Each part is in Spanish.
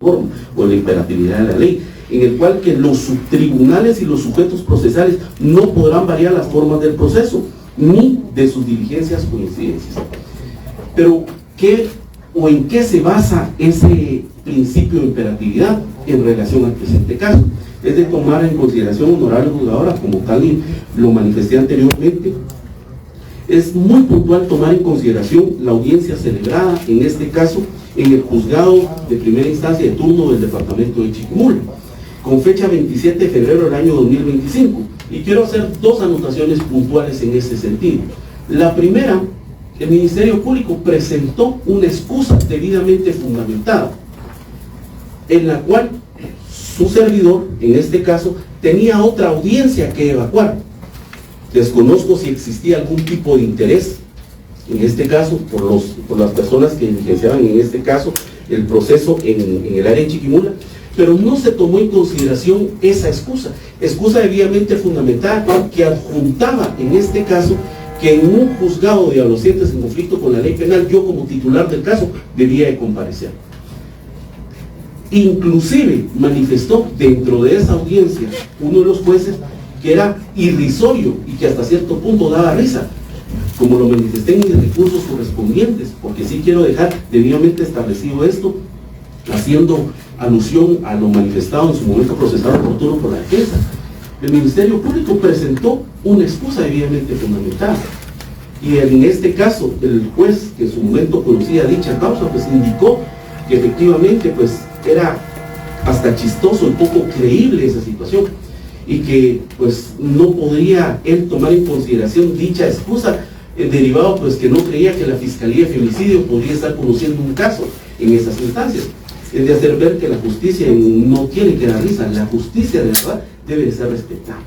o la imperatividad de la ley, en el cual que los subtribunales y los sujetos procesales no podrán variar las formas del proceso, ni de sus diligencias o incidencias. Pero, ¿qué o en qué se basa ese principio de imperatividad en relación al presente caso? Es de tomar en consideración, honorable juzgadora, como tal y lo manifesté anteriormente, es muy puntual tomar en consideración la audiencia celebrada, en este caso, en el juzgado de primera instancia de turno del departamento de Chiquimula, con fecha 27 de febrero del año 2025. Y quiero hacer dos anotaciones puntuales en este sentido. La primera, el Ministerio Público presentó una excusa debidamente fundamentada, en la cual su servidor, en este caso, tenía otra audiencia que evacuar. Desconozco si existía algún tipo de interés, en este caso, por las personas que diligenciaban en este caso el proceso en el área de Chiquimula, pero no se tomó en consideración esa excusa debidamente fundamentada, que adjuntaba en este caso que en un juzgado de adolescentes en conflicto con la ley penal, yo como titular del caso debía de comparecer. Inclusive manifestó dentro de esa audiencia uno de los jueces que era irrisorio y que hasta cierto punto daba risa, como lo manifesté en mis recursos correspondientes, porque sí quiero dejar debidamente establecido esto, haciendo alusión a lo manifestado en su momento procesado oportuno por la defensa. El Ministerio Público presentó una excusa debidamente fundamentada, y en este caso el juez, que en su momento conocía dicha causa, pues indicó que efectivamente pues era hasta chistoso y poco creíble esa situación, y que pues no podría él tomar en consideración dicha excusa, derivado pues que no creía que la Fiscalía de Femicidio podría estar conociendo un caso en esas instancias. Es de hacer ver que la justicia no tiene que dar risa, la justicia de verdad debe de ser respetada.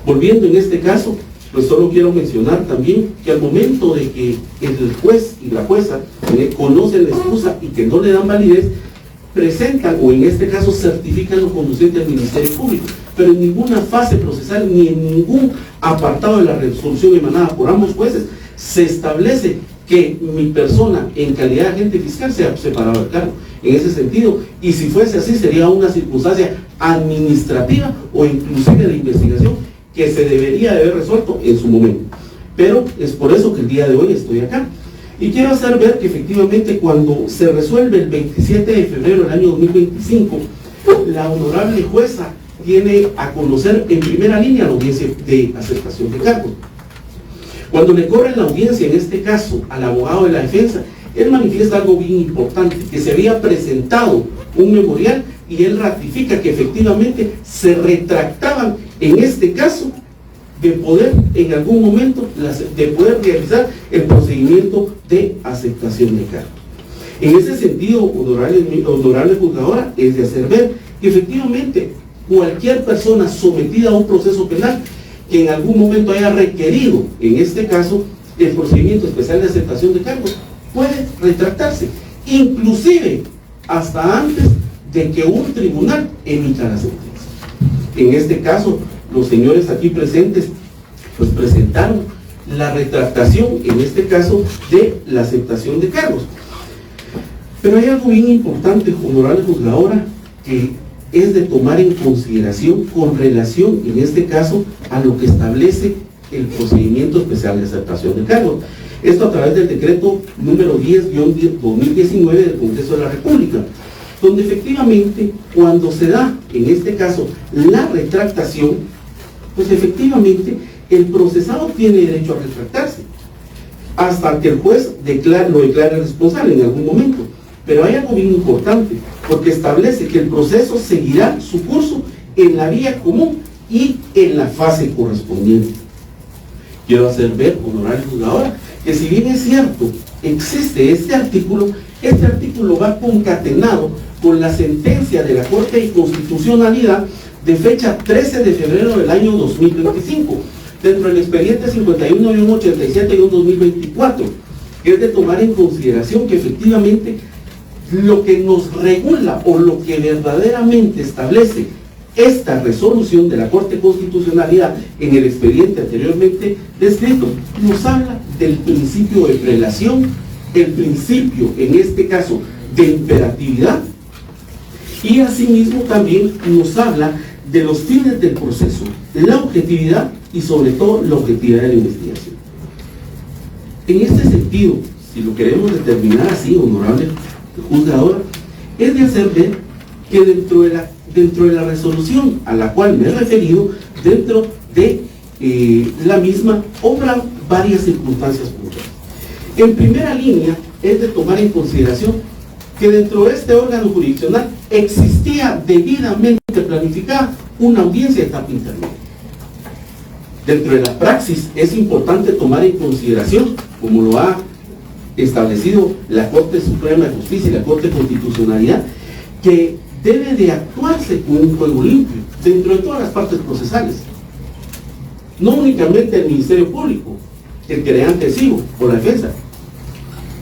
Volviendo en este caso, pues solo quiero mencionar también que al momento de que el juez y la jueza conocen la excusa y que no le dan validez, presentan, o en este caso certifican lo conducente al Ministerio Público, pero en ninguna fase procesal ni en ningún apartado de la resolución emanada por ambos jueces se establece que mi persona en calidad de agente fiscal sea separado del cargo. En ese sentido, y si fuese así, sería una circunstancia administrativa o inclusive de investigación que se debería de haber resuelto en su momento. Pero es por eso que el día de hoy estoy acá. Y quiero hacer ver que efectivamente cuando se resuelve el 27 de febrero del año 2025, la honorable jueza tiene a conocer en primera línea la audiencia de aceptación de cargos. Cuando le corre la audiencia, en este caso, al abogado de la defensa, él manifiesta algo bien importante, que se había presentado un memorial y él ratifica que efectivamente se retractaban en este caso de poder en algún momento de poder realizar el procedimiento de aceptación de cargos. En ese sentido, honorable juzgadora, es de hacer ver que efectivamente cualquier persona sometida a un proceso penal que en algún momento haya requerido, en este caso, el procedimiento especial de aceptación de cargos, puede retractarse, inclusive hasta antes de que un tribunal emita la sentencia. En este caso, los señores aquí presentes pues presentaron la retractación, en este caso, de la aceptación de cargos. Pero hay algo bien importante, honorable juzgadora, que es de tomar en consideración con relación, en este caso, a lo que establece el procedimiento especial de aceptación de cargos. Esto a través del decreto número 10-2019 del Congreso de la República, donde efectivamente, cuando se da, en este caso, la retractación, pues efectivamente, el procesado tiene derecho a retractarse, hasta que el juez lo declare responsable en algún momento. Pero hay algo bien importante, porque establece que el proceso seguirá su curso en la vía común y en la fase correspondiente. Quiero hacer ver, honorable juzgadora, que si bien es cierto, existe este artículo va concatenado con la sentencia de la Corte de Constitucionalidad de fecha 13 de febrero del año 2025, dentro del expediente 51-87-2024, que es de tomar en consideración que efectivamente lo que nos regula o lo que verdaderamente establece esta resolución de la Corte de Constitucionalidad en el expediente anteriormente descrito, nos habla del principio de prelación, el principio, en este caso, de imperatividad Y asimismo también nos habla de los fines del proceso, la objetividad y sobre todo la objetividad de la investigación. En este sentido, si lo queremos determinar así, honorable juzgadora, es de hacer ver que dentro de la resolución a la cual me he referido, dentro de la misma, obran varias circunstancias puntuales. En primera línea, es de tomar en consideración que dentro de este órgano jurisdiccional existía debidamente planificada una audiencia de etapa intermedia. Dentro de la praxis es importante tomar en consideración, como lo ha establecido la Corte Suprema de Justicia y la Corte de Constitucionalidad, que debe de actuarse con un juego limpio dentro de todas las partes procesales. No únicamente el Ministerio Público, el querellante testigo o la defensa.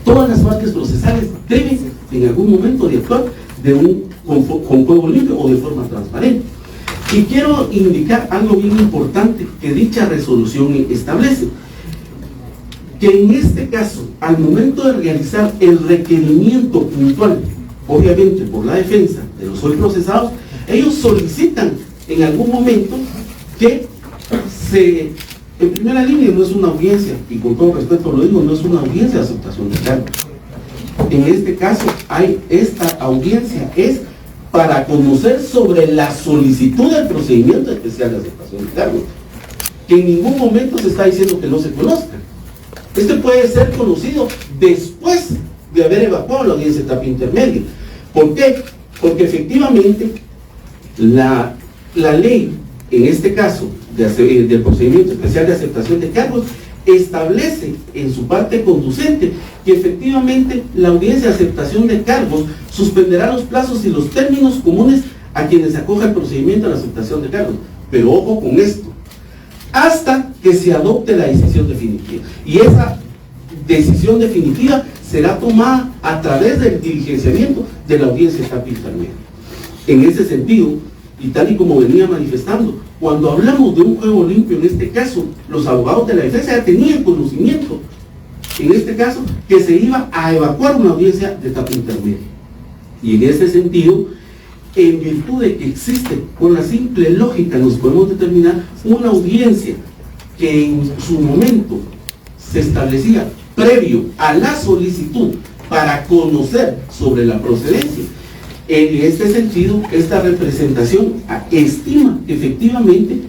Todas las partes procesales deben en algún momento de actuar con juego limpio o de forma transparente. Y quiero indicar algo bien importante que dicha resolución establece, que en este caso, al momento de realizar el requerimiento puntual, obviamente por la defensa de los hoy procesados, ellos solicitan en algún momento que en primera línea no es una audiencia, y con todo respeto lo digo, no es una audiencia de aceptación de cargos. En este caso, esta audiencia es para conocer sobre la solicitud del procedimiento especial de aceptación de cargos, que en ningún momento se está diciendo que no se conozca. Este puede ser conocido después de haber evacuado la audiencia de etapa intermedia. ¿Por qué? Porque efectivamente la ley, en este caso, del procedimiento especial de aceptación de cargos, establece en su parte conducente que efectivamente la audiencia de aceptación de cargos suspenderá los plazos y los términos comunes a quienes acoja el procedimiento de aceptación de cargos. Pero ojo con esto, hasta que se adopte la decisión definitiva. Y esa decisión definitiva será tomada a través del diligenciamiento de la audiencia de etapa intermedia. En ese sentido, y tal y como venía manifestando, cuando hablamos de un juego limpio, en este caso, los abogados de la defensa ya tenían conocimiento, en este caso, que se iba a evacuar una audiencia de etapa intermedia. Y en ese sentido, en virtud de que existe, con la simple lógica, nos podemos determinar una audiencia que en su momento se establecía previo a la solicitud para conocer sobre la procedencia. En este sentido, esta representación estima que efectivamente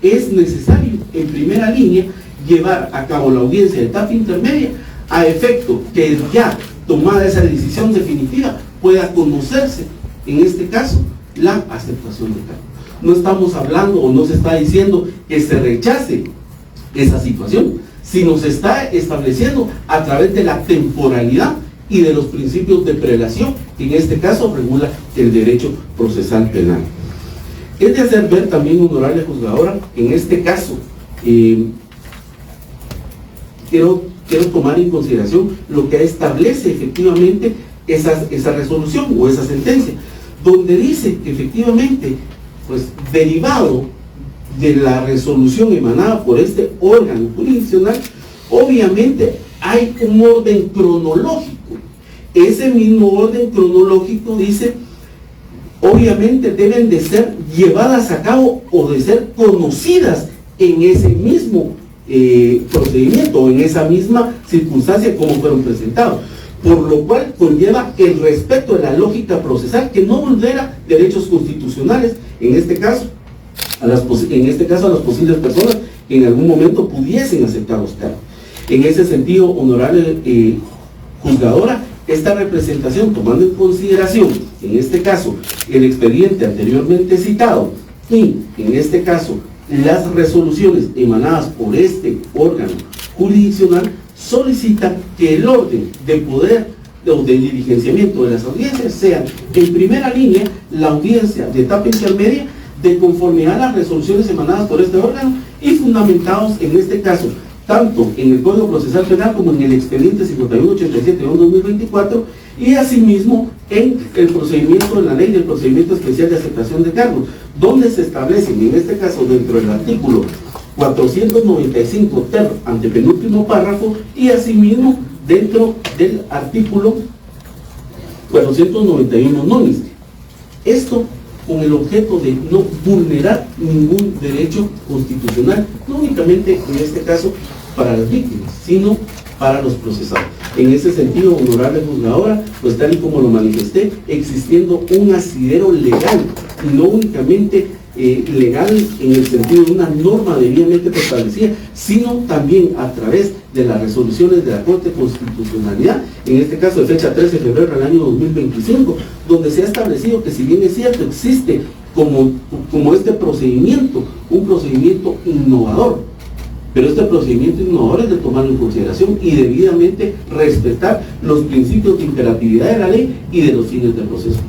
es necesario, en primera línea, llevar a cabo la audiencia de etapa intermedia a efecto que ya tomada esa decisión definitiva pueda conocerse, en este caso, la aceptación de cargos. No estamos hablando o no se está diciendo que se rechace esa situación, sino se está estableciendo a través de la temporalidad y de los principios de prelación, que en este caso regula el derecho procesal penal. Es de hacer ver también, honorable juzgadora, en este caso, quiero tomar en consideración lo que establece efectivamente esa resolución o esa sentencia, donde dice que efectivamente, pues derivado de la resolución emanada por este órgano jurisdiccional, obviamente hay un orden cronológico. Ese mismo orden cronológico dice, obviamente deben de ser llevadas a cabo o de ser conocidas en ese mismo procedimiento o en esa misma circunstancia como fueron presentados, por lo cual conlleva el respeto de la lógica procesal que no vulnera derechos constitucionales, en este caso a las posibles personas que en algún momento pudiesen aceptar los cargos. En ese sentido, honorable juzgadora, esta representación, tomando en consideración, en este caso, el expediente anteriormente citado y, en este caso, las resoluciones emanadas por este órgano jurisdiccional, solicitan que el orden de poder o de diligenciamiento de las audiencias sea, en primera línea, la audiencia de etapa intermedia de conformidad a las resoluciones emanadas por este órgano y fundamentados, en este caso, tanto en el Código Procesal Penal como en el expediente 5187-2024 y asimismo en el procedimiento de la ley del procedimiento especial de aceptación de cargos, donde se establecen, en este caso dentro del artículo 495 ter antepenúltimo párrafo y asimismo dentro del artículo 491 nonis, Esto con el objeto de no vulnerar ningún derecho constitucional, no únicamente en este caso para las víctimas, sino para los procesados. En ese sentido, honorable juzgadora, pues tal y como lo manifesté, existiendo un asidero legal, y no únicamente legal en el sentido de una norma debidamente establecida, sino también a través de las resoluciones de la Corte de Constitucionalidad, en este caso de fecha 13 de febrero del año 2025, donde se ha establecido que, si bien es cierto, existe como este procedimiento, un procedimiento innovador, pero este procedimiento innovador es de tomarlo en consideración y debidamente respetar los principios de imperatividad de la ley y de los fines del proceso.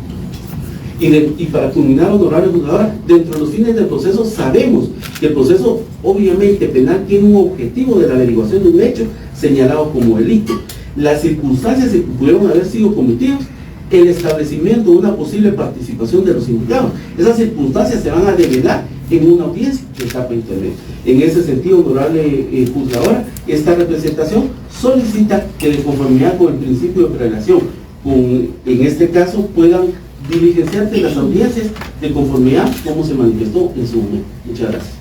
Y para culminar, honorable juzgadora, dentro de los fines del proceso sabemos que el proceso obviamente penal tiene un objetivo de la averiguación de un hecho señalado como delito. Las circunstancias que pudieron haber sido cometidas, el establecimiento de una posible participación de los imputados. Esas circunstancias se van a develar en una audiencia de etapa intermedia. En ese sentido, honorable juzgadora, esta representación solicita que, de conformidad con el principio de prelación, en este caso puedan diligenciarse las audiencias de conformidad como se manifestó en su momento. Muchas gracias.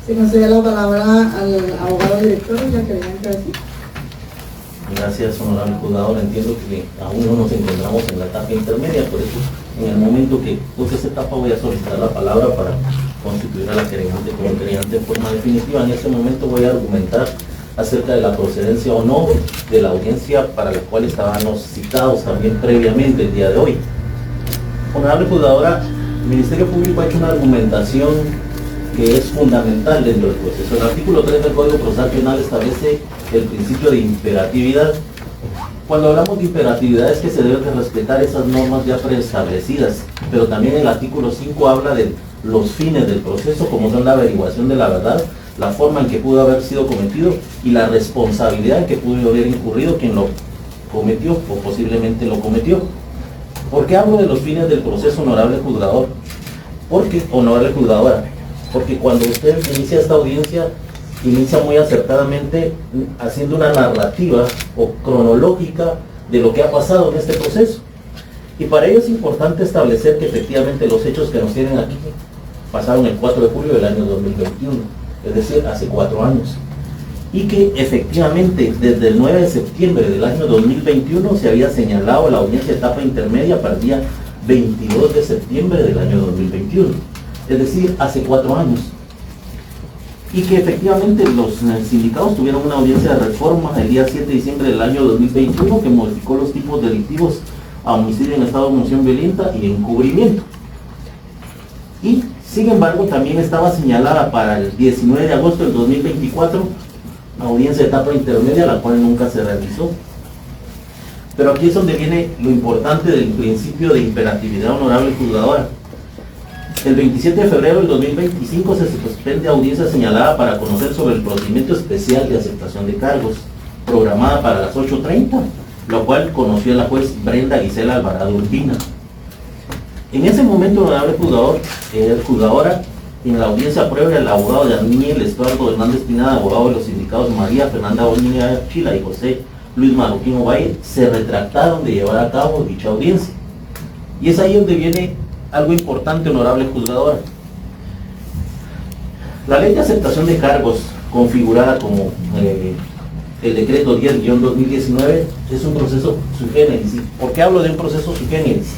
Se nos da la palabra al abogado director y la querellante así. Gracias, honorable juzgador. Entiendo que aún no nos encontramos en la etapa intermedia, por eso en el momento que toque esa etapa voy a solicitar la palabra para constituir a la querellante como querellante en forma definitiva. En este momento voy a argumentar acerca de la procedencia o no de la audiencia para la cual estábamos citados también previamente el día de hoy. Honorable juzgadora, el Ministerio Público ha hecho una argumentación que es fundamental dentro del proceso. El artículo 3 del Código Procesal Penal establece el principio de imperatividad. Cuando hablamos de imperatividad es que se deben de respetar esas normas ya preestablecidas, pero también el artículo 5 habla de los fines del proceso, como son la averiguación de la verdad, la forma en que pudo haber sido cometido y la responsabilidad en que pudo haber incurrido quien lo cometió o posiblemente lo cometió. ¿Por qué hablo de los fines del proceso, honorable juzgador? Honorable juzgadora, porque cuando usted inicia esta audiencia, inicia muy acertadamente haciendo una narrativa o cronológica de lo que ha pasado en este proceso. Y para ello es importante establecer que efectivamente los hechos que nos tienen aquí pasaron el 4 de julio del año 2021, es decir, hace 4 años. Y que efectivamente desde el 9 de septiembre del año 2021 se había señalado la audiencia de etapa intermedia para el día 22 de septiembre del año 2021. Es decir, hace 4 años. Y que efectivamente los sindicados tuvieron una audiencia de reforma el día 7 de diciembre del año 2021 que modificó los tipos delictivos a homicidio en estado de emoción violenta y encubrimiento. Y sin embargo también estaba señalada para el 19 de agosto del 2024 audiencia de etapa intermedia, la cual nunca se realizó. Pero aquí es donde viene lo importante del principio de imperatividad, honorable juzgadora. El 27 de febrero del 2025 se suspende audiencia señalada para conocer sobre el procedimiento especial de aceptación de cargos, programada para las 8:30, lo cual conoció la juez Brenda Gisela Alvarado Urbina. En ese momento, honorable juzgadora, en la audiencia previa, el abogado Daniel Estuardo Hernández Pineda, abogado de los sindicados María Fernanda Bonilla Chila y José Luis Marroquín Ovalle, se retractaron de llevar a cabo dicha audiencia. Y es ahí donde viene algo importante, honorable juzgadora. La ley de aceptación de cargos, configurada como el decreto 10-2019, es un proceso sui generis. ¿Por qué hablo de un proceso sui generis?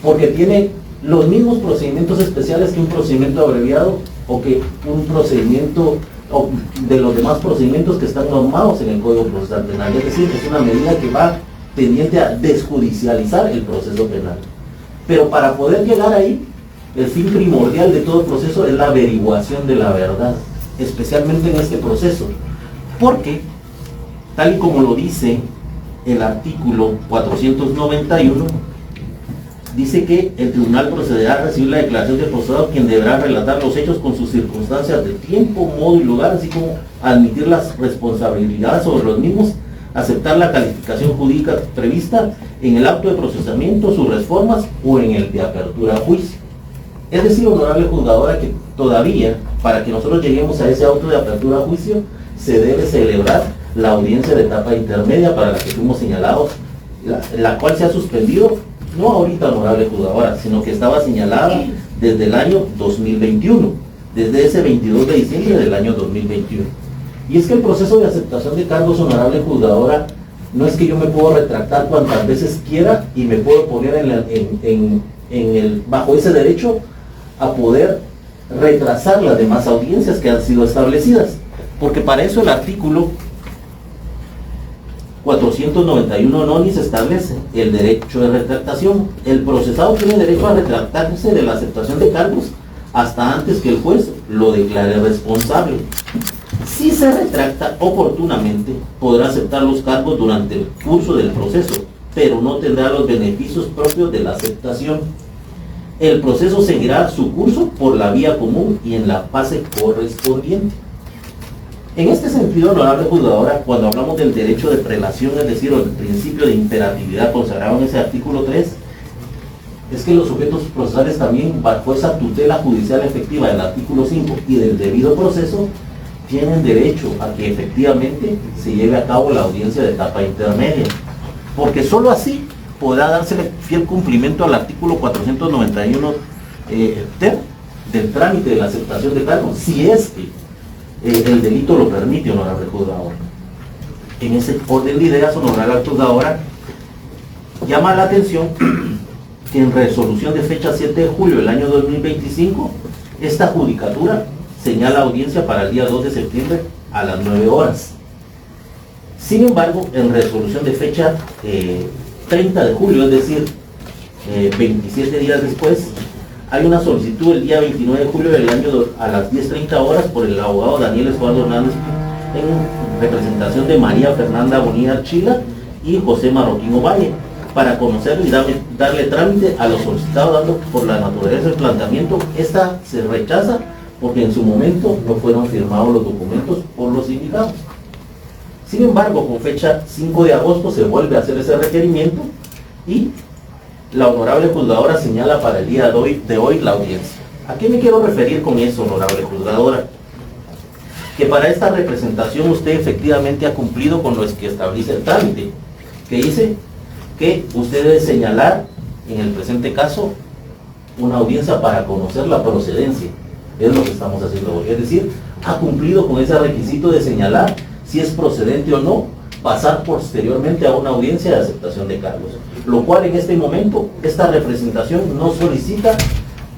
Porque tiene los mismos procedimientos especiales que un procedimiento abreviado o que un procedimiento o de los demás procedimientos que están normados en el Código Procesal Penal. Es decir, es una medida que va tendiente a desjudicializar el proceso penal. Pero para poder llegar ahí, el fin primordial de todo proceso es la averiguación de la verdad, especialmente en este proceso. Porque, tal y como lo dice el artículo 491, dice que el tribunal procederá a recibir la declaración del procesado, quien deberá relatar los hechos con sus circunstancias de tiempo, modo y lugar, así como admitir las responsabilidades sobre los mismos, aceptar la calificación jurídica prevista en el acto de procesamiento, sus reformas o en el de apertura a juicio. Es decir, honorable juzgadora, que todavía, para que nosotros lleguemos a ese auto de apertura a juicio, se debe celebrar la audiencia de etapa intermedia para la que fuimos señalados, la cual se ha suspendido, no ahorita, honorable juzgadora, sino que estaba señalada desde el año 2021, desde ese 22 de diciembre del año 2021. Y es que el proceso de aceptación de cargos, honorable juzgadora, no es que yo me puedo retractar cuantas veces quiera y me puedo poner bajo ese derecho a poder retrasar las demás audiencias que han sido establecidas, porque para eso el artículo 491 nonis establece el derecho de retractación. El procesado tiene derecho a retractarse de la aceptación de cargos hasta antes que el juez lo declare responsable. Si se retracta oportunamente, podrá aceptar los cargos durante el curso del proceso, pero no tendrá los beneficios propios de la aceptación. El proceso seguirá su curso por la vía común y en la fase correspondiente. En este sentido, honorable juzgadora, cuando hablamos del derecho de prelación, es decir, el principio de imperatividad consagrado en ese artículo 3, es que los sujetos procesales también, bajo esa tutela judicial efectiva del artículo 5 y del debido proceso, tienen derecho a que efectivamente se lleve a cabo la audiencia de etapa intermedia, porque sólo así podrá dársele fiel cumplimiento al artículo 491 del trámite de la aceptación de cargos, si es que el delito lo permite, honorable juzgadora. En ese orden de ideas, honorable juzgadora, llama la atención que en resolución de fecha 7 de julio del año 2025, esta judicatura señala audiencia para el día 2 de septiembre a las 9 horas. Sin embargo, en resolución de fecha 30 de julio, es decir, 27 días después, hay una solicitud el día 29 de julio del año a las 10:30 horas por el abogado Daniel Eduardo Hernández en representación de María Fernanda Bonilla Archila y José Marroquín Ovalle, para conocer y darle trámite a lo solicitado, dando por la naturaleza del planteamiento. Esta se rechaza porque en su momento no fueron firmados los documentos por los indicados. Sin embargo, con fecha 5 de agosto se vuelve a hacer ese requerimiento y la honorable juzgadora señala para el día de hoy la audiencia. ¿A qué me quiero referir con eso, honorable juzgadora? Que para esta representación usted efectivamente ha cumplido con lo que establece el trámite, que dice que usted debe señalar, en el presente caso, una audiencia para conocer la procedencia. Es lo que estamos haciendo hoy. Es decir, ha cumplido con ese requisito de señalar si es procedente o no pasar posteriormente a una audiencia de aceptación de cargos. Lo cual en este momento, esta representación no solicita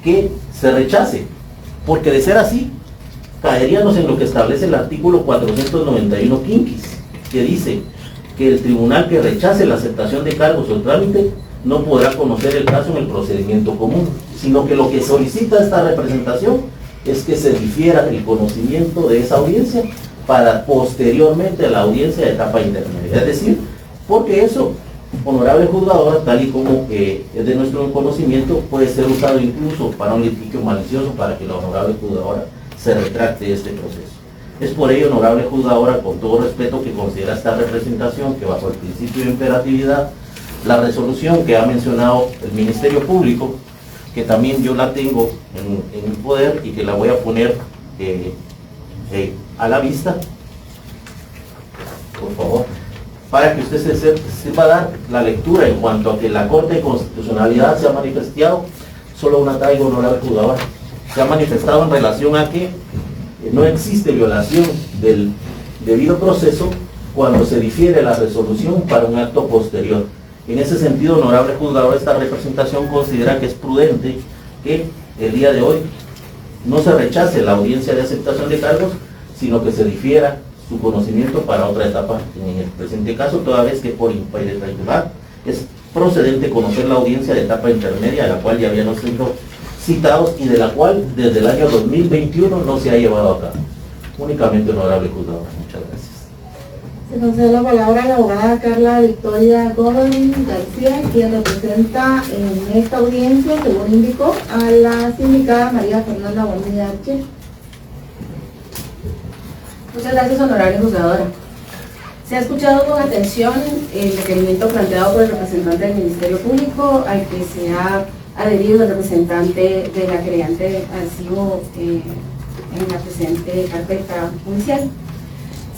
que se rechace, porque de ser así, caeríamos en lo que establece el artículo 491 quinquis, que dice que el tribunal que rechace la aceptación de cargos o el trámite no podrá conocer el caso en el procedimiento común, sino que lo que solicita esta representación es que se difiera el conocimiento de esa audiencia para posteriormente a la audiencia de etapa intermedia. Es decir, porque eso, honorable juzgadora, tal y como es de nuestro conocimiento, puede ser usado incluso para un litigio malicioso para que la honorable juzgadora se retracte de este proceso. Es por ello, honorable juzgadora, con todo respeto, que considera esta representación que bajo el principio de imperatividad, la resolución que ha mencionado el Ministerio Público, que también yo la tengo en mi poder y que la voy a poner a la vista, por favor, para que usted sepa dar la lectura en cuanto a que la Corte de Constitucionalidad se ha manifestado. Solo una traigo, honorable juzgadora, se ha manifestado en relación a que no existe violación del debido proceso cuando se difiere la resolución para un acto posterior. En ese sentido, honorable juzgador, esta representación considera que es prudente que el día de hoy no se rechace la audiencia de aceptación de cargos, sino que se difiera su conocimiento para otra etapa. En el presente caso, toda vez que por imparcialidad es procedente conocer la audiencia de etapa intermedia, a la cual ya habíamos sido citados y de la cual desde el año 2021 no se ha llevado a cabo. Únicamente, honorable juzgador. Muchas gracias. Se concede la palabra a la abogada Carla Victoria Gómez García, quien representa en esta audiencia, según indicó, a la sindicada María Fernanda Bonilla Archila. Muchas gracias, honorable juzgadora. Se ha escuchado con atención el requerimiento planteado por el representante del Ministerio Público, al que se ha adherido el representante de la querellante adhesivo en la presente carpeta judicial.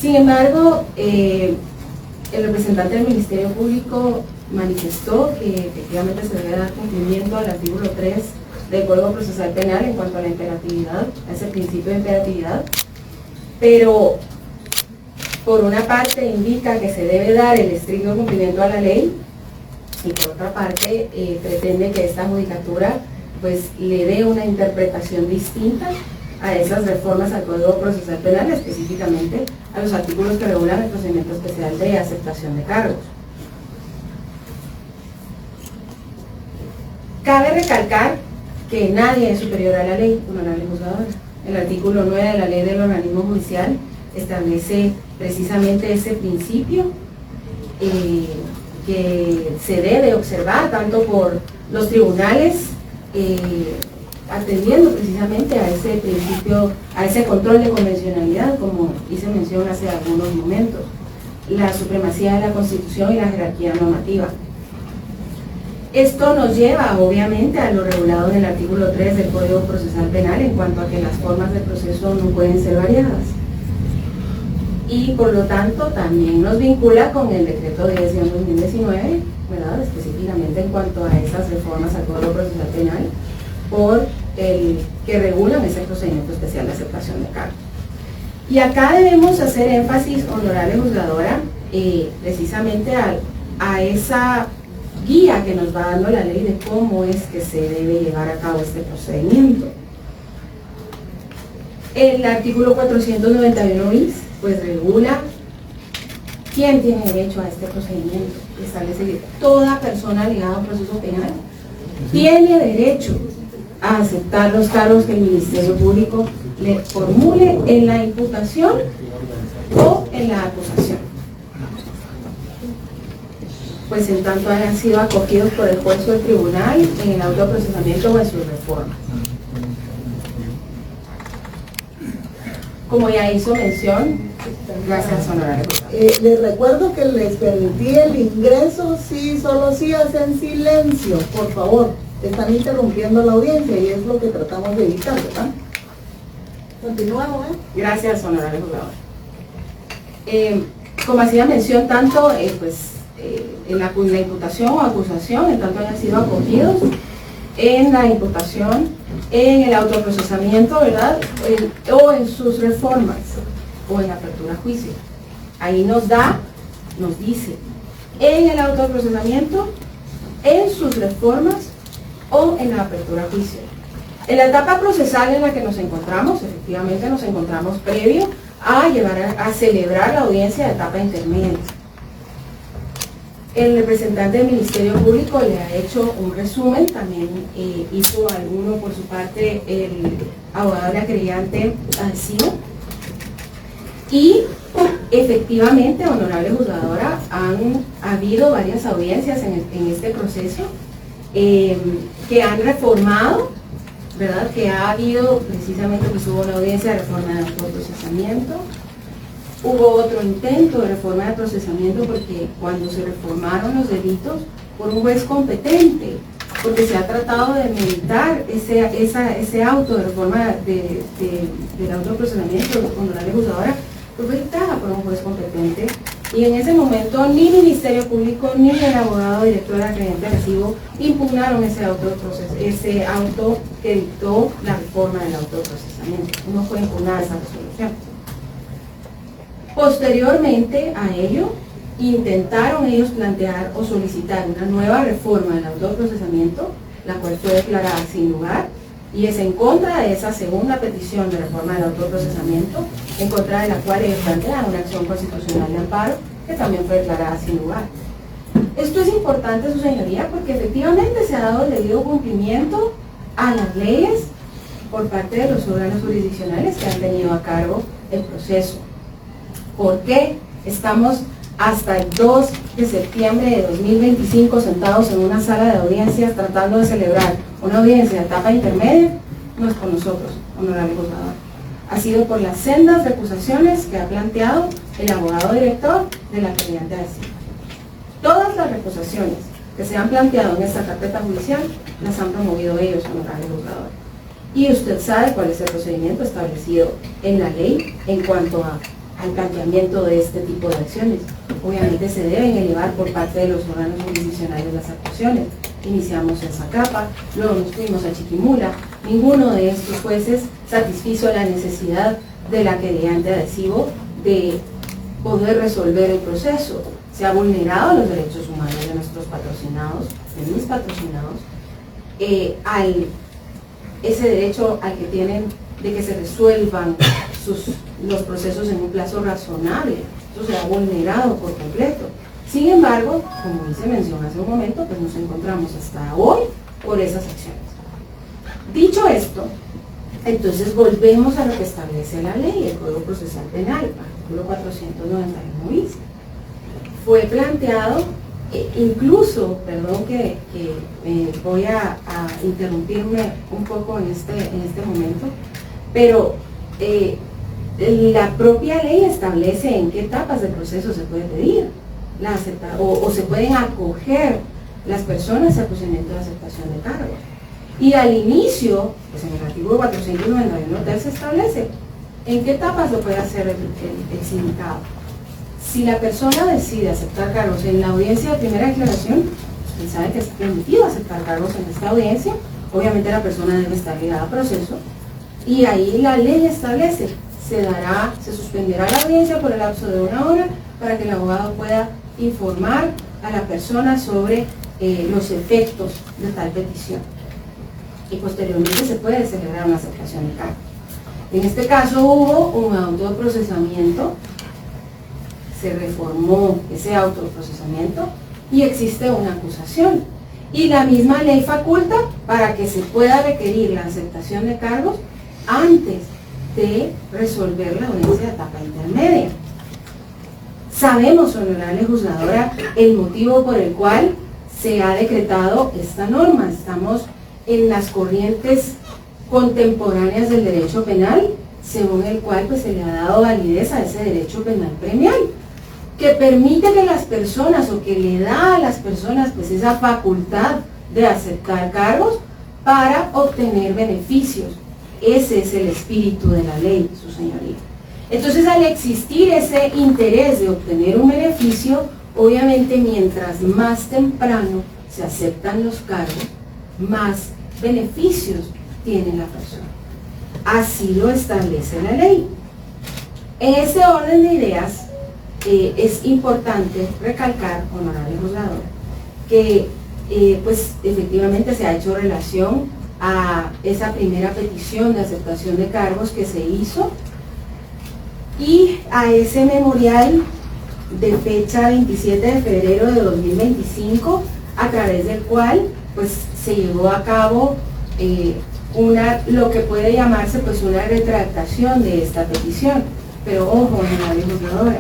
Sin embargo, el representante del Ministerio Público manifestó que efectivamente se debe dar cumplimiento al artículo 3 del Código Procesal Penal en cuanto a la imperatividad, a ese principio de imperatividad, pero por una parte indica que se debe dar el estricto cumplimiento a la ley y por otra parte pretende que esta judicatura pues le dé una interpretación distinta a esas reformas al Código Procesal Penal, específicamente a los artículos que regulan el procedimiento especial de aceptación de cargos. Cabe recalcar que nadie es superior a la ley, honorable juzgadora. El artículo 9 de la ley del organismo judicial establece precisamente ese principio que se debe observar tanto por los tribunales, atendiendo precisamente a ese principio, a ese control de convencionalidad, como hice mención hace algunos momentos, la supremacía de la Constitución y la jerarquía normativa. Esto nos lleva obviamente a lo regulado en el artículo 3 del Código Procesal Penal en cuanto a que las formas de proceso no pueden ser variadas. Y por lo tanto también nos vincula con el decreto 10/2019, ¿verdad? Específicamente en cuanto a esas reformas al Código Procesal Penal por el que regulan ese procedimiento especial de aceptación de cargos. Y acá debemos hacer énfasis, honorable juzgadora, precisamente a esa guía que nos va dando la ley de cómo es que se debe llevar a cabo este procedimiento. El artículo 491 bis pues regula quién tiene derecho a este procedimiento. Establece que toda persona ligada a un proceso penal tiene derecho a aceptar los cargos que el Ministerio Público le formule en la imputación o en la acusación, pues en tanto hayan sido acogidos por el juez o el tribunal en el autoprocesamiento o en su reforma. Como ya hizo mención, gracias, honorable. Les recuerdo que les permití el ingreso si solo si hacen silencio, por favor. Están interrumpiendo la audiencia y es lo que tratamos de evitar, ¿verdad? Continuamos, ¿eh? Gracias, honorable jugador. Como hacía mención, tanto en la imputación o acusación, en tanto hayan sido acogidos en la imputación, en el autoprocesamiento, ¿verdad? O en sus reformas, o en la apertura a juicio. Ahí nos dice, en el autoprocesamiento, en sus reformas, o en la apertura a juicio. En la etapa procesal en la que nos encontramos, efectivamente nos encontramos previo a celebrar la audiencia de etapa intermedia. El representante del Ministerio Público le ha hecho un resumen, también hizo alguno por su parte el abogado de la querellante Alcino. Y efectivamente, honorable juzgadora, han habido varias audiencias en este proceso que han reformado, ¿verdad? Que ha habido, precisamente pues hubo una audiencia de reforma de autoprocesamiento, hubo otro intento de reforma de procesamiento porque cuando se reformaron los delitos por un juez competente, porque se ha tratado de meditar ese auto de reforma del autoprocesamiento, honorable juzgadora, fue dictada por un juez competente. Y en ese momento ni Ministerio Público ni el abogado director de la creyente recibo impugnaron ese auto que dictó la reforma del autoprocesamiento. No fue impugnada esa resolución. Posteriormente a ello, intentaron ellos plantear o solicitar una nueva reforma del autoprocesamiento, la cual fue declarada sin lugar, y es en contra de esa segunda petición de reforma del autoprocesamiento, en contra de la cual ellos plantean una acción constitucional de amparo, que también fue declarada sin lugar. Esto es importante, su señoría, porque efectivamente se ha dado el debido cumplimiento a las leyes por parte de los órganos jurisdiccionales que han tenido a cargo el proceso. ¿Por qué estamos hasta el 2 de septiembre de 2025 sentados en una sala de audiencias tratando de celebrar una audiencia de etapa intermedia? No es por nosotros, honorable juzgador. Ha sido por las sendas recusaciones que ha planteado el abogado director de la querellante Alcino. Todas las recusaciones que se han planteado en esta carpeta judicial las han promovido ellos, honorable juzgador. Y usted sabe cuál es el procedimiento establecido en la ley en cuanto a al planteamiento de este tipo de acciones. Obviamente se deben elevar por parte de los órganos jurisdiccionales las actuaciones. Iniciamos en Zacapa, luego nos fuimos a Chiquimula. Ninguno de estos jueces satisfizo la necesidad de la querellante adhesivo de poder resolver el proceso. Se ha vulnerado los derechos humanos de nuestros patrocinados, de mis patrocinados, ese derecho al que tienen de que se resuelvan los procesos en un plazo razonable. Eso se ha vulnerado por completo. Sin embargo, como hice mención hace un momento, pues nos encontramos hasta hoy por esas acciones. Dicho esto, entonces volvemos a lo que establece la ley, el Código Procesal Penal, artículo 491 bis. Fue planteado, incluso, perdón que voy a interrumpirme un poco en este momento, pero la propia ley establece en qué etapas del proceso se puede pedir o se pueden acoger las personas al procedimiento de aceptación de cargos. Y al inicio, pues en el artículo 491 se establece en qué etapas lo puede hacer el sindicado. Si la persona decide aceptar cargos en la audiencia de primera declaración, usted sabe que es permitido aceptar cargos en esta audiencia, obviamente la persona debe estar ligada a proceso, y ahí la ley establece, se suspenderá la audiencia por el lapso de 1 hora para que el abogado pueda informar a la persona sobre los efectos de tal petición. Y posteriormente se puede celebrar una aceptación de cargos. En este caso hubo un autoprocesamiento, se reformó ese autoprocesamiento y existe una acusación. Y la misma ley faculta para que se pueda requerir la aceptación de cargos antes de resolver la audiencia de etapa intermedia. Sabemos, honorable juzgadora, el motivo por el cual se ha decretado esta norma. Estamos en las corrientes contemporáneas del derecho penal, según el cual pues, se le ha dado validez a ese derecho penal premial, que permite que las personas, o que le da a las personas pues, esa facultad de aceptar cargos para obtener beneficios. Ese es el espíritu de la ley, su señoría. Entonces, al existir ese interés de obtener un beneficio, obviamente mientras más temprano se aceptan los cargos, más beneficios tiene la persona. Así lo establece la ley. En ese orden de ideas, es importante recalcar, honorable juzgador, que pues efectivamente se ha hecho relación a esa primera petición de aceptación de cargos que se hizo y a ese memorial de fecha 27 de febrero de 2025, a través del cual pues se llevó a cabo lo que puede llamarse pues una retractación de esta petición. Pero ojo, honorable juzgadora,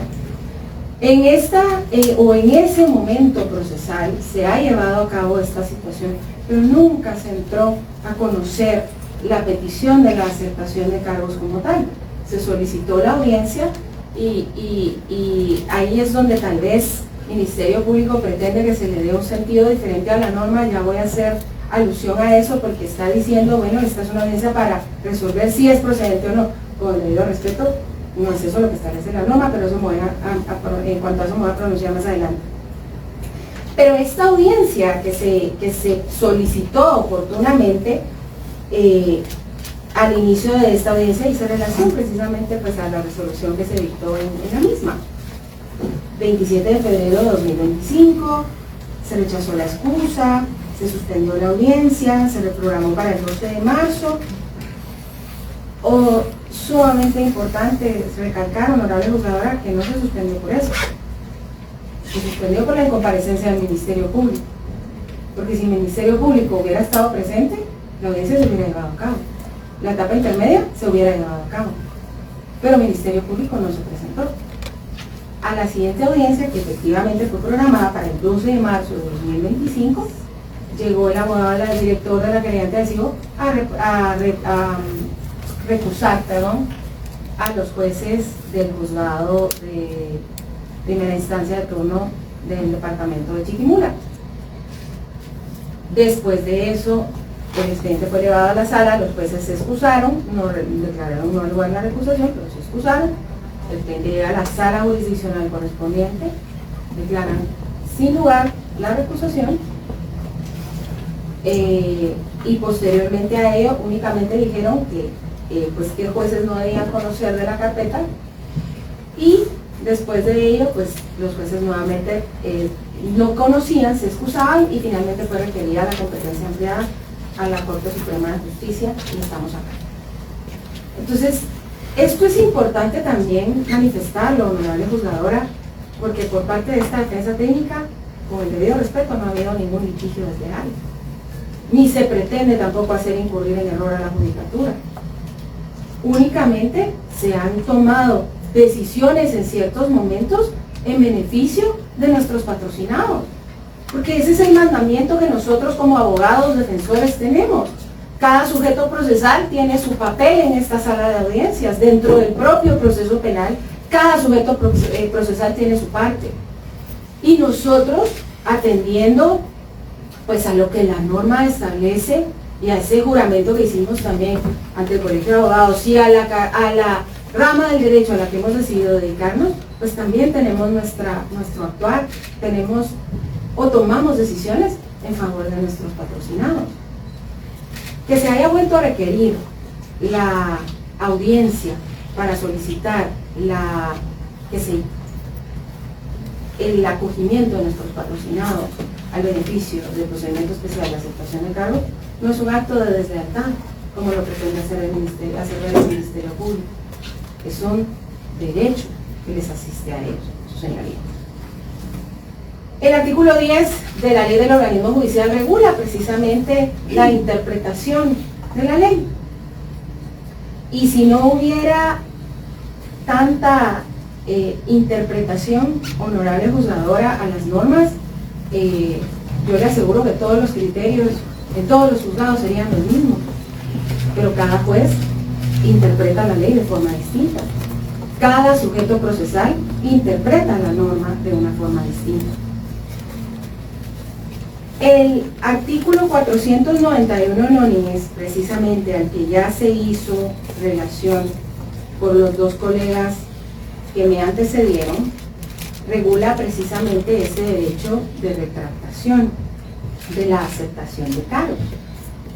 en ese momento procesal se ha llevado a cabo esta situación, pero nunca se entró a conocer la petición de la aceptación de cargos como tal. Se solicitó la audiencia y ahí es donde tal vez el Ministerio Público pretende que se le dé un sentido diferente a la norma. Ya voy a hacer alusión a eso porque está diciendo, bueno, esta es una audiencia para resolver si es procedente o no. Con el debido respeto, no es eso lo que establece la norma, pero eso en cuanto a eso me voy a pronunciar más adelante. Pero esta audiencia que se solicitó oportunamente, al inicio de esta audiencia hizo relación precisamente pues, a la resolución que se dictó en la misma. 27 de febrero de 2025, se rechazó la excusa, se suspendió la audiencia, se reprogramó para el 12 de marzo. Sumamente importante recalcar, honorable juzgadora, que no se suspendió por eso. Se suspendió por la incomparecencia del Ministerio Público. Porque si el Ministerio Público hubiera estado presente, la audiencia se hubiera llevado a cabo. La etapa intermedia se hubiera llevado a cabo. Pero el Ministerio Público no se presentó. A la siguiente audiencia, que efectivamente fue programada para el 12 de marzo de 2025, llegó el abogado del director de la querellante adhesivo a recusar a los jueces del juzgado de primera instancia de turno del departamento de Chiquimula. Después de eso, el expediente fue llevado a la sala, los jueces se excusaron, no declararon no lugar en la recusación, pero se excusaron, pretende ir a la sala jurisdiccional correspondiente, declaran sin lugar la recusación, y posteriormente a ello únicamente dijeron que jueces no debían conocer de la carpeta, y después de ello pues los jueces nuevamente no conocían, se excusaban, y finalmente fue requerida la competencia ampliada a la Corte Suprema de Justicia, y estamos acá. Entonces, esto es importante también manifestarlo, honorable juzgadora, porque por parte de esta defensa técnica, con el debido respeto, no ha habido ningún litigio desleal, ni se pretende tampoco hacer incurrir en error a la judicatura. Únicamente se han tomado decisiones en ciertos momentos en beneficio de nuestros patrocinados, porque ese es el mandamiento que nosotros como abogados defensores tenemos. Cada sujeto procesal tiene su papel en esta sala de audiencias. Dentro del propio proceso penal, cada sujeto procesal tiene su parte, y nosotros, atendiendo pues a lo que la norma establece y a ese juramento que hicimos también ante el Colegio de Abogados y a la rama del derecho a la que hemos decidido dedicarnos, pues también tenemos nuestro actuar, tenemos o tomamos decisiones en favor de nuestros patrocinados. Que se haya vuelto a requerir la audiencia para solicitar el acogimiento de nuestros patrocinados al beneficio del procedimiento especial de aceptación de cargo no es un acto de deslealtad, como lo pretende hacer el Ministerio Público. Es un derecho que les asiste a ellos, su señoría. El artículo 10 de la ley del organismo judicial regula precisamente la interpretación de la ley. Y si no hubiera tanta interpretación, honorable juzgadora, a las normas, yo le aseguro que todos los criterios en todos los juzgados serían los mismos, pero cada juez interpreta la ley de forma distinta. Cada sujeto procesal interpreta la norma de una forma distinta. El artículo 491 nonis, precisamente al que ya se hizo relación por los dos colegas que me antecedieron, regula precisamente ese derecho de retractación de la aceptación de cargos,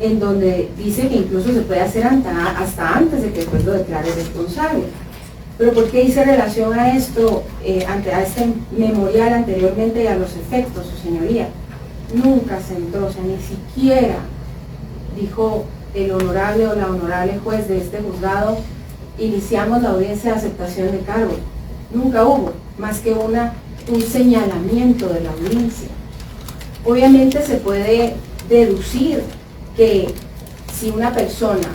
en donde dice que incluso se puede hacer hasta antes de que el juez lo declare responsable. Pero ¿por qué hice relación a esto, a este memorial anteriormente y a los efectos, su señoría? Nunca se entró, o sea, ni siquiera dijo el honorable o la honorable juez de este juzgado, iniciamos la audiencia de aceptación de cargo. Nunca hubo, más que un señalamiento de la audiencia. Obviamente se puede deducir que si una persona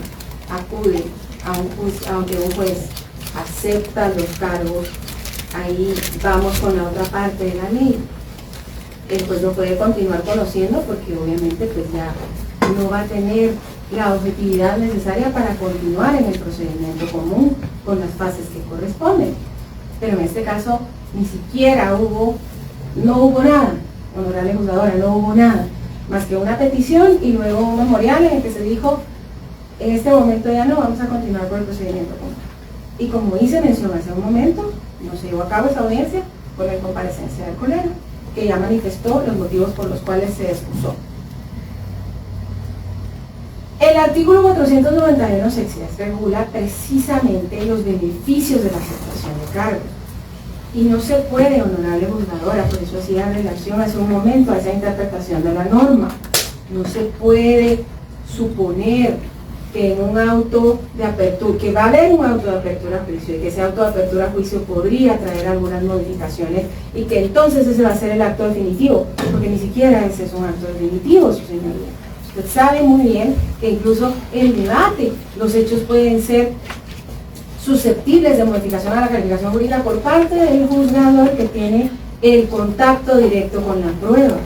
acude a donde un juez acepta los cargos, ahí vamos con la otra parte de la ley. El juez lo puede continuar conociendo porque obviamente pues ya no va a tener la objetividad necesaria para continuar en el procedimiento común con las fases que corresponden. Pero en este caso ni siquiera no hubo nada, honorable juzgadora, no hubo nada, más que una petición y luego un memorial en el que se dijo, en este momento ya no, vamos a continuar con el procedimiento común. Y como hice mención hace un momento, no se llevó a cabo esa audiencia por la comparecencia del colega, que ya manifestó los motivos por los cuales se excusó. El artículo 491 sexias regula precisamente los beneficios de la aceptación de cargos. Y no se puede, honorable juzgadora, por eso hacía relación hace un momento a esa interpretación de la norma, no se puede suponer que en un auto de apertura, que va a haber un auto de apertura a juicio y que ese auto de apertura a juicio podría traer algunas modificaciones y que entonces ese va a ser el acto definitivo, porque ni siquiera ese es un acto definitivo, su señoría. Usted sabe muy bien que incluso en debate los hechos pueden ser susceptibles de modificación a la calificación jurídica por parte del juzgador que tiene el contacto directo con la prueba.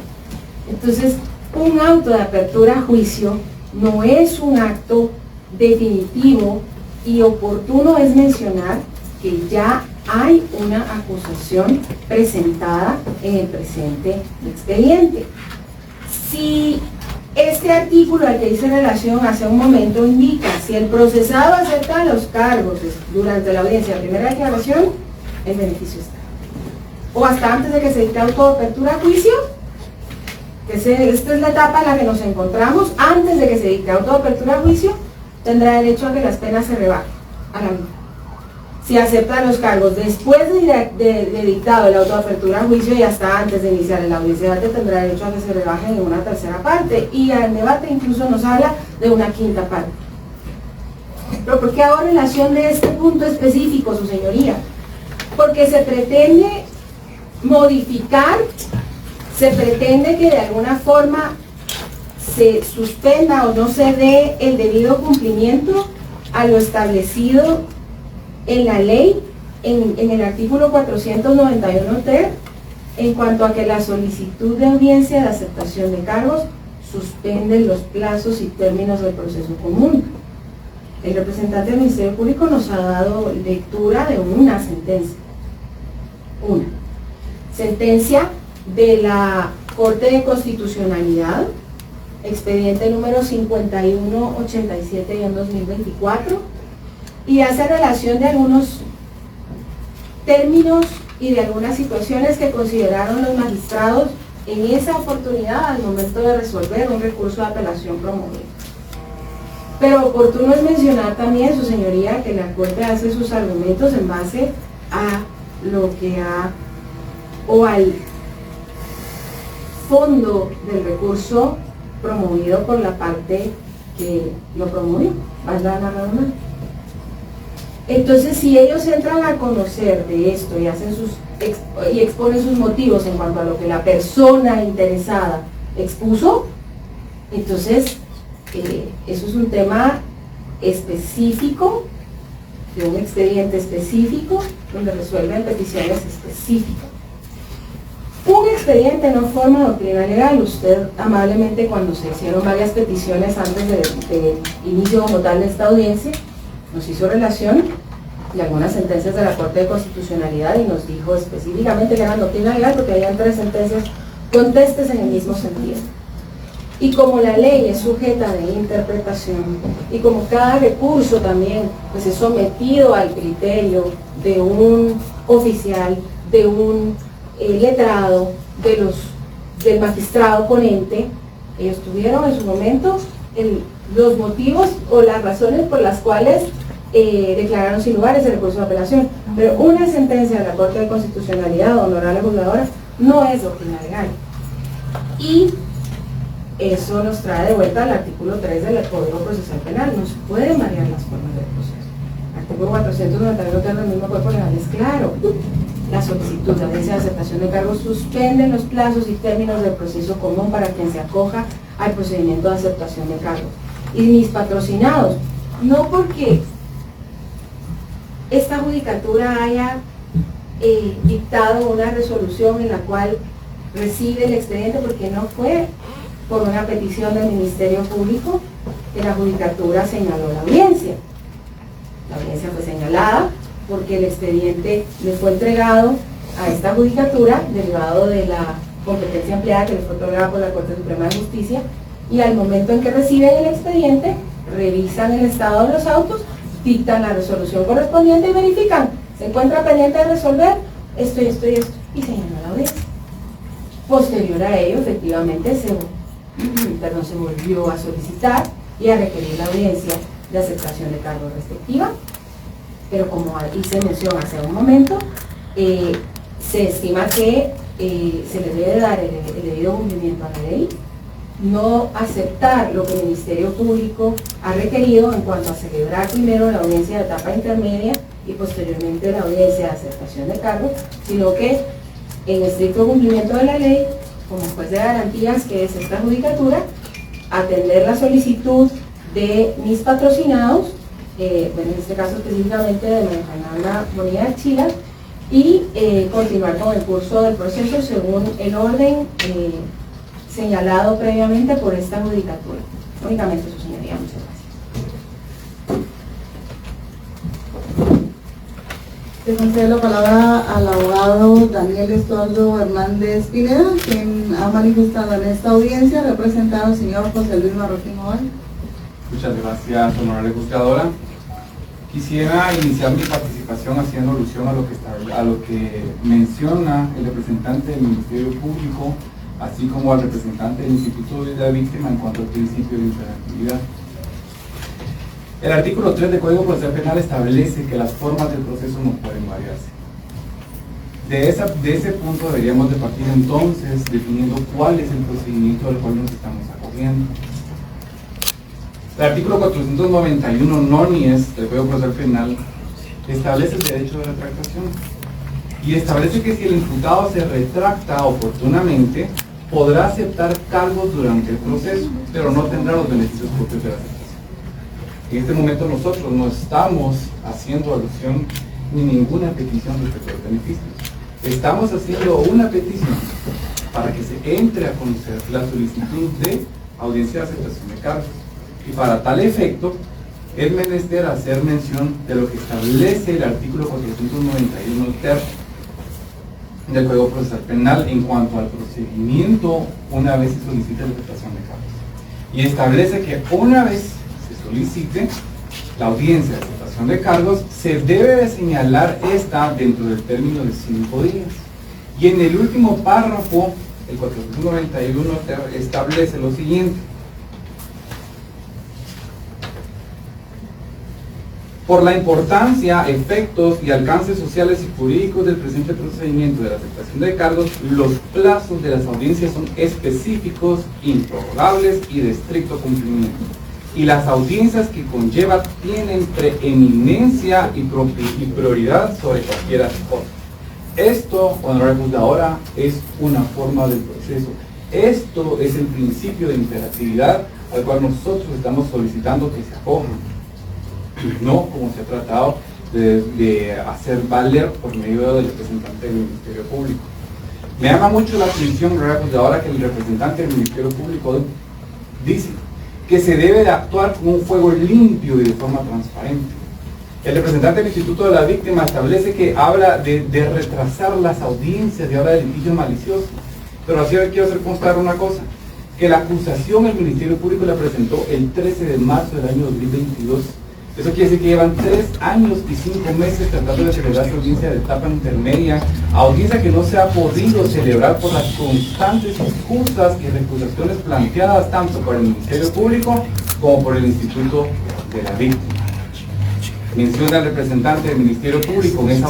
Entonces, un auto de apertura a juicio no es un acto definitivo y oportuno es mencionar que ya hay una acusación presentada en el presente expediente. Si este artículo al que hice relación hace un momento indica si el procesado acepta los cargos durante la audiencia de primera declaración, el beneficio está. O hasta antes de que se dicte auto de apertura a juicio, esta es la etapa en la que nos encontramos, antes de que se dicte auto de apertura a juicio, tendrá derecho a que las penas se rebajen a la mitad. Si acepta los cargos después de dictado el auto de apertura a juicio y hasta antes de iniciar el audiencia de debate, tendrá derecho a que se rebajen en una tercera parte, y el debate incluso nos habla de una quinta parte. ¿Pero por qué hago relación de este punto específico, su señoría? Porque se pretende modificar, se pretende que de alguna forma se suspenda o no se dé el debido cumplimiento a lo establecido en la ley, en el artículo 491 ter, en cuanto a que la solicitud de audiencia de aceptación de cargos suspende los plazos y términos del proceso común. El representante del Ministerio Público nos ha dado lectura de una sentencia. Una sentencia de la Corte de Constitucionalidad, expediente número 5187-2024, y hace relación de algunos términos y de algunas situaciones que consideraron los magistrados en esa oportunidad al momento de resolver un recurso de apelación promovido. Pero oportuno es mencionar también, su señoría, que la Corte hace sus argumentos en base a lo que o al fondo del recurso promovido por la parte que lo promovió, valga la redundancia. Entonces, si ellos entran a conocer de esto y hacen y exponen sus motivos en cuanto a lo que la persona interesada expuso, entonces eso es un tema específico, de un expediente específico, donde resuelven peticiones específicas. Un expediente no forma doctrina legal. Usted amablemente, cuando se hicieron varias peticiones antes de inicio como tal de esta audiencia, nos hizo relación de algunas sentencias de la Corte de Constitucionalidad y nos dijo específicamente que eran doctrina legal porque habían 3 sentencias contestes en el mismo sentido. Y como la ley es sujeta de interpretación y como cada recurso también pues es sometido al criterio de un oficial, de un letrado, del magistrado ponente, ellos tuvieron en su momento los motivos o las razones por las cuales declararon sin lugar ese recurso de apelación. Pero una sentencia de la Corte de Constitucionalidad, honorable juzgadora, no es doctrina legal. Y eso nos trae de vuelta al artículo 3 del Código Procesal Penal. No se pueden variar las formas del proceso. Artículo 491 del mismo cuerpo legal es claro. La solicitud de audiencia de aceptación de cargos suspende los plazos y términos del proceso común para quien se acoja al procedimiento de aceptación de cargos. Y mis patrocinados, no porque esta judicatura haya dictado una resolución en la cual recibe el expediente, porque no fue por una petición del Ministerio Público que la judicatura señaló la audiencia. La audiencia fue señalada porque el expediente le fue entregado a esta judicatura, derivado de la competencia ampliada que le fue otorgada por la Corte Suprema de Justicia, y al momento en que reciben el expediente, revisan el estado de los autos, dictan la resolución correspondiente y verifican, se encuentra pendiente de resolver esto y esto y esto, y señaló la audiencia. Posterior a ello, efectivamente, se volvió a solicitar y a requerir la audiencia de aceptación de cargo respectiva, pero como hice mención hace un momento, se estima que se le debe dar el debido cumplimiento a la ley, no aceptar lo que el Ministerio Público ha requerido en cuanto a celebrar primero la audiencia de etapa intermedia y posteriormente la audiencia de aceptación de cargo, sino que en estricto cumplimiento de la ley, como juez de garantías que es esta judicatura, atender la solicitud de mis patrocinados, bueno, en este caso específicamente de María Fernanda Bonilla Archila, y continuar con el curso del proceso según el orden señalado previamente por esta judicatura. Únicamente, su señoría, muchas gracias. Le concedo la palabra al abogado Daniel Estuardo Hernández Pineda, quien ha manifestado en esta audiencia representar al señor José Luis Marroquín Oval. Muchas gracias, honorable juzgadora. Quisiera iniciar mi participación haciendo alusión a lo que menciona el representante del Ministerio Público, así como al representante del Instituto de la Víctima en cuanto al principio de imperatividad. El artículo 3 del Código Procesal Penal establece que las formas del proceso no pueden variarse. De ese punto deberíamos de partir entonces definiendo cuál es el procedimiento al cual nos estamos acogiendo. El artículo 491 nonies del Código Procesal Penal establece el derecho de retractación y establece que si el imputado se retracta oportunamente, podrá aceptar cargos durante el proceso, pero no tendrá los beneficios propios de la aceptación. En este momento nosotros no estamos haciendo alusión ni ninguna petición respecto a los beneficios. Estamos haciendo una petición para que se entre a conocer la solicitud de audiencia de aceptación de cargos. Y para tal efecto, es menester hacer mención de lo que establece el artículo 491 ter del Código Procesal Penal en cuanto al procedimiento una vez se solicite la aceptación de cargos. Y establece que una vez se solicite la audiencia de aceptación de cargos, se debe de señalar esta dentro del término de 5 días. Y en el último párrafo, el 491 establece lo siguiente: por la importancia, efectos y alcances sociales y jurídicos del presente procedimiento de la aceptación de cargos, los plazos de las audiencias son específicos, improrrogables y de estricto cumplimiento. Y las audiencias que conlleva tienen preeminencia y prioridad sobre cualquier cosa. Esto, honorable juzgadora, es una forma del proceso. Esto es el principio de imperatividad al cual nosotros estamos solicitando que se acojan. No como se ha tratado de hacer valer por medio del representante del Ministerio Público. Me llama mucho la atención, honorable juzgadora, que el representante del Ministerio Público dice que se debe de actuar con un fuego limpio y de forma transparente. El representante del Instituto de la Víctima establece que habla de retrasar las audiencias y habla de litigio malicioso. Pero así quiero hacer constar una cosa, que la acusación el Ministerio Público la presentó el 13 de marzo del año 2022. Eso quiere decir que llevan 3 años y 5 meses tratando de celebrar su audiencia de etapa intermedia, audiencia que no se ha podido celebrar por las constantes excusas y recusaciones planteadas tanto por el Ministerio Público como por el Instituto de la Víctima. Menciona el representante del Ministerio Público en esa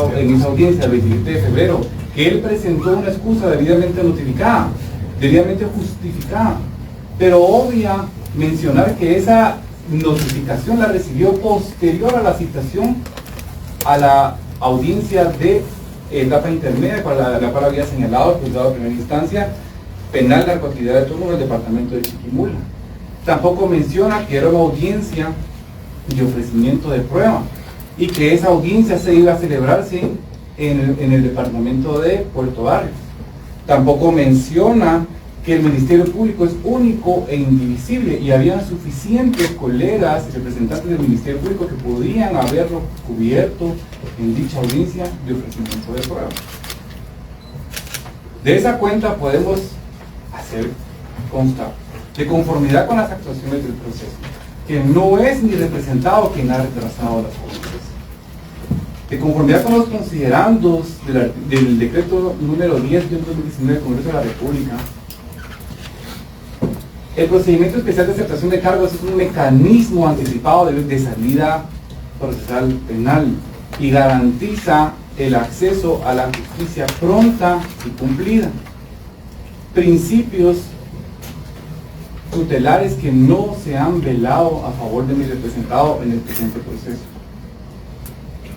audiencia del 27 de febrero que él presentó una excusa debidamente notificada, debidamente justificada, pero obvia mencionar que esa notificación la recibió posterior a la citación a la audiencia de etapa intermedia, la cual había señalado el juzgado de primera instancia penal de narcoactividad de turno del departamento de Chiquimula. Tampoco menciona que era una audiencia de ofrecimiento de prueba y que esa audiencia se iba a celebrarse en el departamento de Puerto Barrios. Tampoco menciona que el Ministerio Público es único e indivisible y había suficientes colegas y representantes del Ministerio Público que podían haberlo cubierto en dicha audiencia de ofrecimiento de prueba. De esa cuenta podemos hacer constar, de conformidad con las actuaciones del proceso, que no es ni representado quien ha retrasado las audiencias. De conformidad con los considerandos del decreto número 10 de 2019 del Congreso de la República, el procedimiento especial de aceptación de cargos es un mecanismo anticipado de salida procesal penal y garantiza el acceso a la justicia pronta y cumplida. Principios tutelares que no se han velado a favor de mi representado en el presente proceso.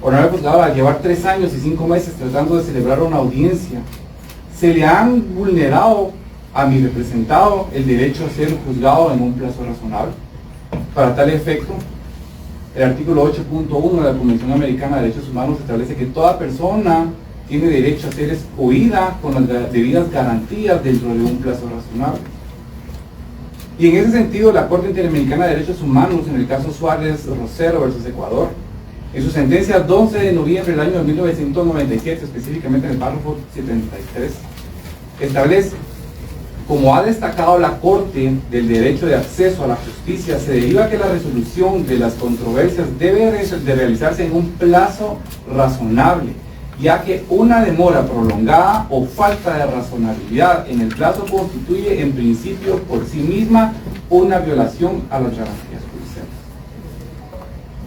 Honorable juzgado, al llevar 3 años y 5 meses tratando de celebrar una audiencia, se le han vulnerado a mi representado el derecho a ser juzgado en un plazo razonable. Para tal efecto, el artículo 8.1 de la Convención Americana de Derechos Humanos establece que toda persona tiene derecho a ser oída con las debidas garantías dentro de un plazo razonable. Y en ese sentido, la Corte Interamericana de Derechos Humanos, en el caso Suárez Rosero versus Ecuador, en su sentencia 12 de noviembre del año 1997, específicamente en el párrafo 73, establece Como ha destacado la Corte del Derecho de Acceso a la Justicia, se deriva que la resolución de las controversias debe de realizarse en un plazo razonable, ya que una demora prolongada o falta de razonabilidad en el plazo constituye en principio por sí misma una violación a las garantías judiciales.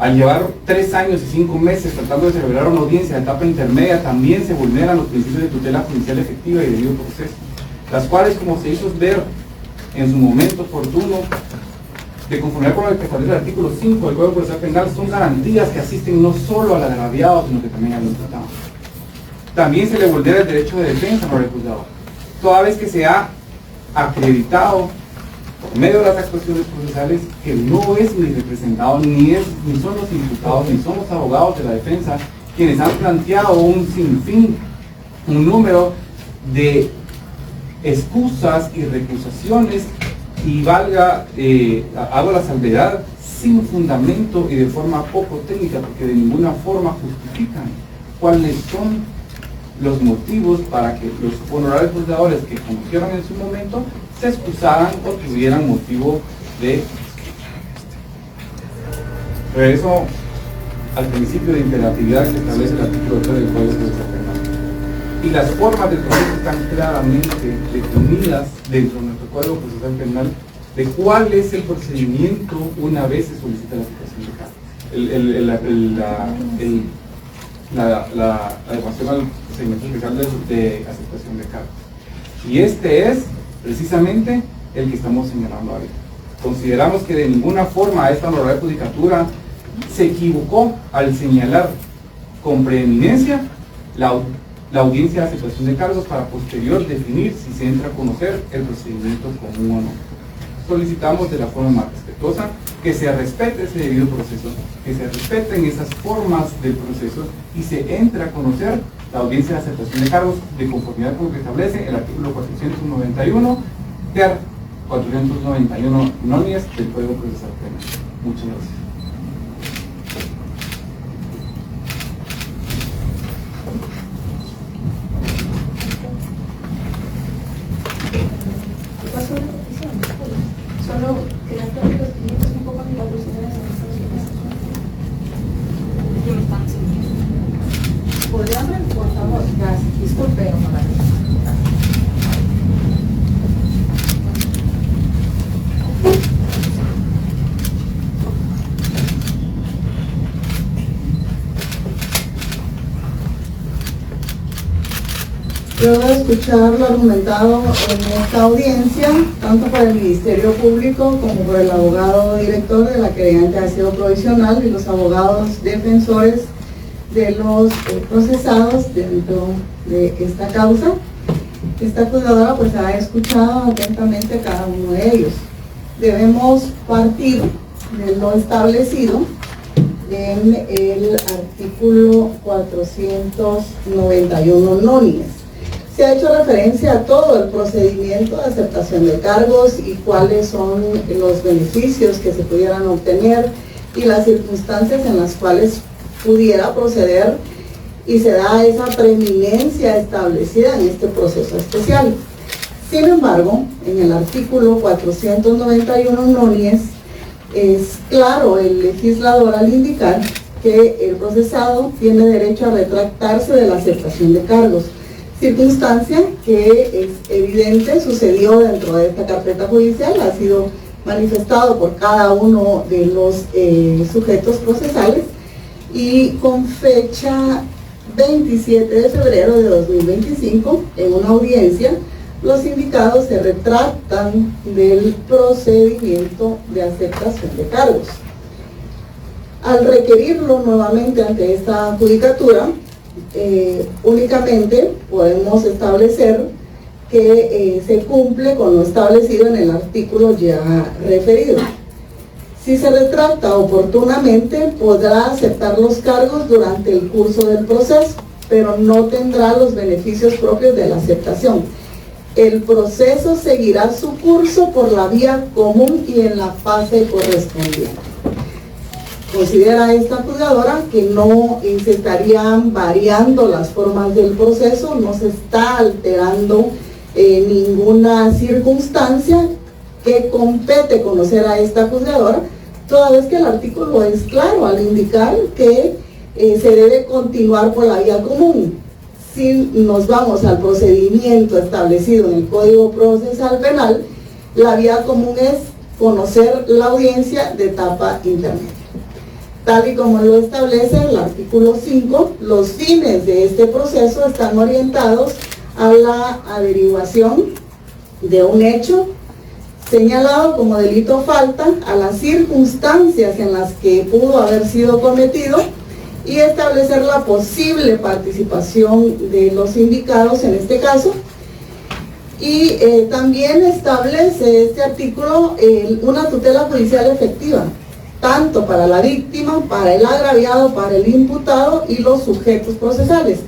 Al llevar 3 años y 5 meses tratando de celebrar una audiencia de etapa intermedia, también se vulneran los principios de tutela judicial efectiva y debido proceso, las cuales, como se hizo ver en su momento oportuno, de conformidad con lo que establece el artículo 5 del Código Procesal Penal, son garantías que asisten no solo al agraviado, sino que también al imputado. También se le vulnera el derecho de defensa por el juzgado, toda vez que se ha acreditado por medio de las actuaciones procesales que no es ni representado, ni son los imputados, ni son los abogados de la defensa quienes han planteado un sinfín, un número de excusas y recusaciones, y hago la salvedad, sin fundamento y de forma poco técnica, porque de ninguna forma justifican cuáles son los motivos para que los honorables juzgadores que conocieron en su momento se excusaran o tuvieran motivo de regreso al principio de imperatividad que establece el artículo 3 del Código Procesal Penal. Y las formas del proceso están claramente definidas dentro de nuestro Código Procesal Penal de cuál es el procedimiento una vez se solicita la aplicación de cargos. La adecuación al procedimiento especial de aceptación de cargos. Y este es precisamente el que estamos señalando ahorita. Consideramos que de ninguna forma esta honorable judicatura se equivocó al señalar con preeminencia la audiencia de aceptación de cargos para posterior definir si se entra a conocer el procedimiento común o no. Solicitamos de la forma más respetuosa que se respete ese debido proceso, que se respeten esas formas del proceso y se entre a conocer la audiencia de aceptación de cargos de conformidad con lo que establece el artículo 491 ter 491 nonies del Código Procesal Penal. Muchas gracias. Solo que las prácticas clientes un poco de la procedura de ¿Podrían, por favor? Gracias. Disculpe, honorable. Luego de escuchar lo argumentado en esta audiencia, tanto por el Ministerio Público como por el abogado director de la querellante de asilo provisional y los abogados defensores de los procesados dentro de esta causa, esta juzgadora pues ha escuchado atentamente a cada uno de ellos. Debemos partir de lo establecido en el artículo 491 nonies. Se ha hecho referencia a todo el procedimiento de aceptación de cargos y cuáles son los beneficios que se pudieran obtener y las circunstancias en las cuales pudiera proceder y se da esa preeminencia establecida en este proceso especial. Sin embargo, en el artículo 491 nonies es claro el legislador al indicar que el procesado tiene derecho a retractarse de la aceptación de cargos, circunstancia que es evidente sucedió dentro de esta carpeta judicial, ha sido manifestado por cada uno de los sujetos procesales, y con fecha 27 de febrero de 2025, en una audiencia, los indicados se retractan del procedimiento de aceptación de cargos. Al requerirlo nuevamente ante esta judicatura, únicamente podemos establecer que se cumple con lo establecido en el artículo ya referido. Si se retracta oportunamente, podrá aceptar los cargos durante el curso del proceso, pero no tendrá los beneficios propios de la aceptación. El proceso seguirá su curso por la vía común y en la fase correspondiente. Considera esta juzgadora que no se estarían variando las formas del proceso, no se está alterando ninguna circunstancia que compete conocer a esta juzgadora, toda vez que el artículo es claro al indicar que se debe continuar por la vía común. Si nos vamos al procedimiento establecido en el Código Procesal Penal, la vía común es conocer la audiencia de etapa intermedia. Tal y como lo establece el artículo 5, los fines de este proceso están orientados a la averiguación de un hecho señalado como delito o falta, a las circunstancias en las que pudo haber sido cometido y establecer la posible participación de los indicados en este caso. Y también establece este artículo una tutela judicial efectiva, tanto para la víctima, para el agraviado, para el imputado y los sujetos procesales.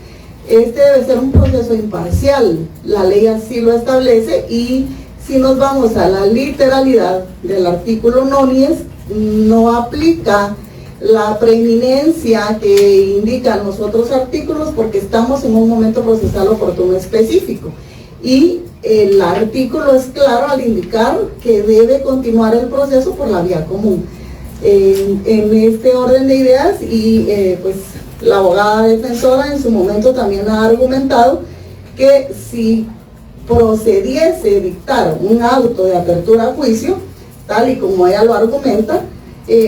Este debe ser un proceso imparcial, la ley así lo establece, y si nos vamos a la literalidad del artículo nonies, no aplica la preeminencia que indican los otros artículos porque estamos en un momento procesal oportuno específico. Y el artículo es claro al indicar que debe continuar el proceso por la vía común. En este orden de ideas, y pues la abogada defensora en su momento también ha argumentado que si procediese dictar un auto de apertura a juicio, tal y como ella lo argumenta,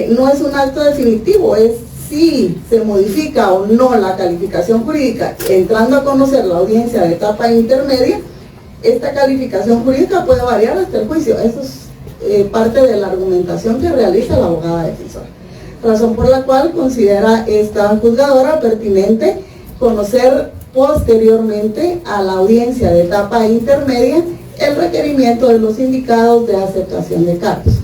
no es un acto definitivo, es si se modifica o no la calificación jurídica, entrando a conocer la audiencia de etapa intermedia. Esta calificación jurídica puede variar hasta el juicio. Eso es parte de la argumentación que realiza la abogada defensora, razón por la cual considera esta juzgadora pertinente conocer posteriormente a la audiencia de etapa intermedia el requerimiento de los indicados de aceptación de cargos.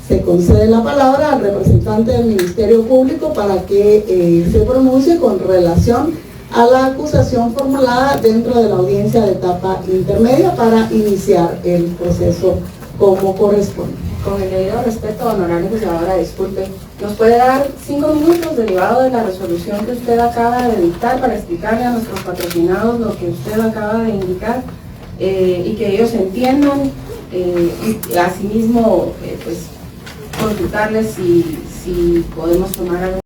Se concede la palabra al representante del Ministerio Público para que se pronuncie con relación a la acusación formulada dentro de la audiencia de etapa intermedia para iniciar el proceso como corresponde. Con el debido respeto, honorable juzgadora, disculpe, ¿nos puede dar 5 minutos derivado de la resolución que usted acaba de dictar para explicarle a nuestros patrocinados lo que usted acaba de indicar y que ellos entiendan y asimismo pues consultarles si podemos tomar algo?